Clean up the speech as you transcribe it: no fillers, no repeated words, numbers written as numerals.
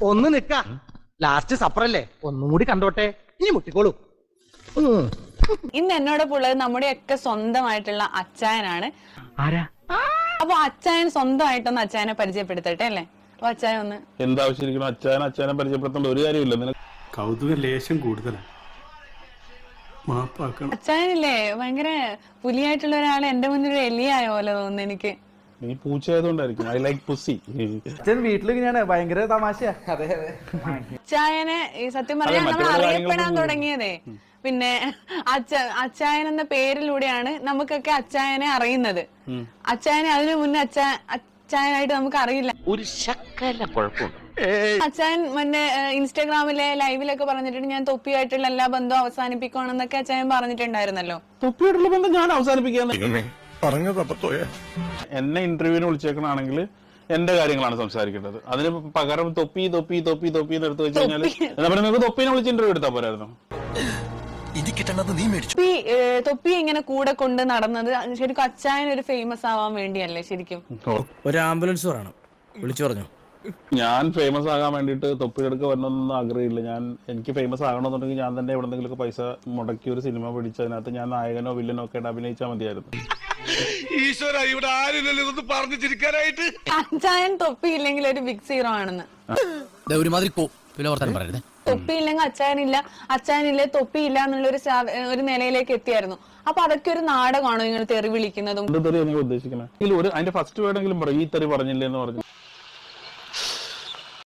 ഒന്ന് നിക്ക, ലാസ്റ്റ് സപ്പറല്ലേ, ഒന്നും കൂടി കണ്ടോട്ടെ, ഇനി മുട്ടിക്കോളൂ. ഇന്ന് എന്നോടൊപ്പം ഉള്ളത് നമ്മുടെയൊക്കെ സ്വന്തമായിട്ടുള്ള അച്ചായനാണ്. അപ്പൊ അച്ചായൻ സ്വന്തമായിട്ടൊന്ന് അച്ചായനെ പരിചയപ്പെടുത്തട്ടെ അല്ലേ? അപ്പൊ അച്ചായൻ ഒന്ന് എന്താവശ്യം അച്ചായനെ പരിചയപ്പെടുത്തേണ്ട ഒരു കാര്യമില്ല. കൗതുക ലേശം കൂടുതലാണ്. അച്ചായനില്ലേ ഭയങ്കര പുലിയായിട്ടുള്ള ഒരാള് എന്റെ മുന്നിൽ ഒരു എലിയായ പോലെ തോന്നുന്നു എനിക്ക്. നീ പൂച്ചയായതുകൊണ്ടായിരിക്കും. I like pussy. അച്ഛൻ വീട്ടിലിങ്ങനെയാണ്, ഭയങ്കര തമാശയാ. അച്ചായനെ സത്യം പറഞ്ഞാൽ നമ്മൾ അറിയപ്പെടാൻ തുടങ്ങിയതേ പിന്നെ അച്ചായൻ എന്ന പേരിലൂടെയാണ് നമുക്കൊക്കെ അച്ചായനെ അറിയുന്നത്. അച്ചായനെ അതിനു മുന്നേ അച്ചായനായിട്ട് നമുക്ക് അറിയില്ല. ഒരു ശക്കല കുഴപ്പമുണ്ട്. അച്ചായൻ മുന്നേ ഇൻസ്റ്റാഗ്രാമിലെ ലൈവിലൊക്കെ പറഞ്ഞിട്ടുണ്ട് ഞാൻ തൊപ്പിയായിട്ടുള്ള എല്ലാ ബന്ധവും അവസാനിപ്പിക്കണമെന്നൊക്കെ അച്ചായൻ പറഞ്ഞിട്ടുണ്ടായിരുന്നല്ലോ. തൊപ്പിയായിട്ടുള്ള ബന്ധം ഞാൻ അവസാനിപ്പിക്കാന്ന് എന്നെ ഇന്റർവ്യൂവിന് വിളിച്ചേക്കണാണെങ്കിൽ എന്റെ കാര്യങ്ങളാണ് സംസാരിക്കേണ്ടത്. അതിന് പകരം തൊപ്പി തൊപ്പി തൊപ്പി തൊപ്പി എന്ന് എടുത്തു വെച്ച് കഴിഞ്ഞാൽ നിങ്ങൾക്ക് തൊപ്പിനെ വിളിച്ച് ഇന്റർവ്യൂ എടുത്താൽ പോരായിരുന്നു. തൊപ്പി ഇങ്ങനെ കൂടെ കൊണ്ട് നടന്നത് ശരിക്കും അച്ചായൻ ഒരു ഫേമസ് ആവാൻ വേണ്ടിയല്ലേ? ശരിക്കും ഒരു ആംബുലൻസ് പറയണം, വിളിച്ചു പറഞ്ഞു. ഞാൻ ഫേമസ് ആകാൻ വേണ്ടിയിട്ട് തൊപ്പിയെടുക്ക വരണമെന്നൊന്നും ആഗ്രഹമില്ല. എനിക്ക് ഫേമസ് ആകണമെന്നുണ്ടെങ്കിൽ ഞാൻ തന്നെ എവിടെന്നെങ്കിലൊക്കെ പൈസ മുടക്കി ഒരു സിനിമ പിടിച്ച് അതിനകത്ത് ഞാൻ നായകനോ വില്ലനോ ഒക്കെ ആയിട്ട് അഭിനയിച്ചാൽ മതിയായിരുന്നു. അച്ചായൻ തൊപ്പി ഇല്ലെങ്കിൽ ഒരു ബിഗ് സീറോ ആണെന്ന്. തൊപ്പി ഇല്ലെങ്കിൽ അച്ചായനില്ല, അച്ചായനില്ലേ തൊപ്പിയില്ല എന്നുള്ള ഒരു നിലയിലേക്ക് എത്തിയായിരുന്നു. അപ്പൊ അതൊക്കെ ഒരു നാടകമാണോ ഇങ്ങനെ തെറി വിളിക്കുന്നതും? തെറി ഉദ്ദേശിക്കുന്നത് അതിന്റെ ഫസ്റ്റ് വേർഡെങ്കിലും പറയും ഈ തെറി പറഞ്ഞില്ലേ എന്ന് പറഞ്ഞു.